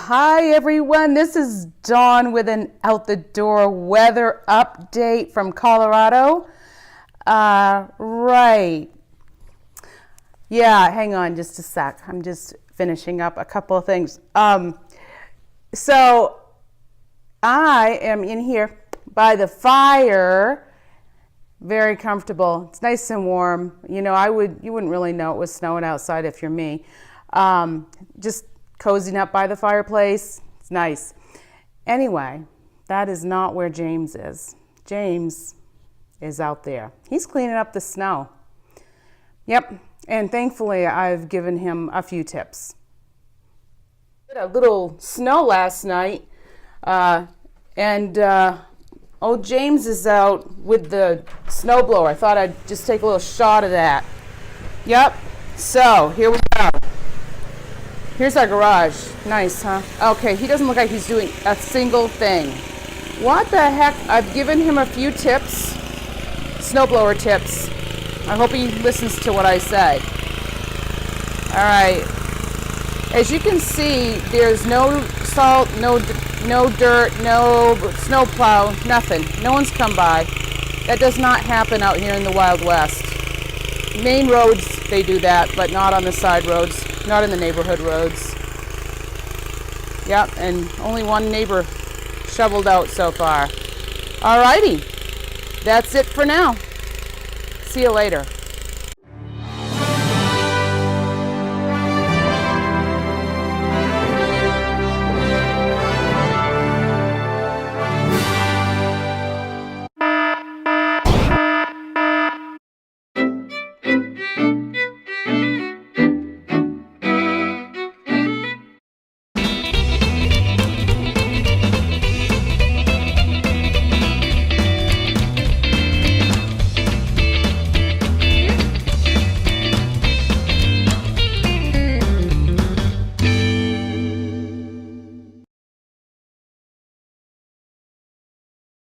Hi everyone, this is Dawn with an out the door weather update from Colorado. Right. Yeah, hang on just a sec. I'm just finishing up a couple of things. So I am in here by the fire, very comfortable. It's nice and warm. You know, you wouldn't really know it was snowing outside if you're me. Just cozying up by the fireplace. It's nice. Anyway, that is not where James is. James is out there. He's cleaning up the snow. Yep, and thankfully I've given him a few tips. Did a little snow last night, and old James is out with the snowblower. I thought I'd just take a little shot of that. Yep, so here we go. Here's our garage. Nice, huh? Okay, he doesn't look like he's doing a single thing. What the heck? I've given him a few tips, snowblower tips. I hope he listens to what I say. All right. As you can see, there's no salt, no dirt, no snowplow, nothing. No one's come by. That does not happen out here in the Wild West. Main roads, they do that, but not on the side roads. Not in the neighborhood roads. Yep, and only one neighbor shoveled out so far. Alrighty, that's it for now. See you later.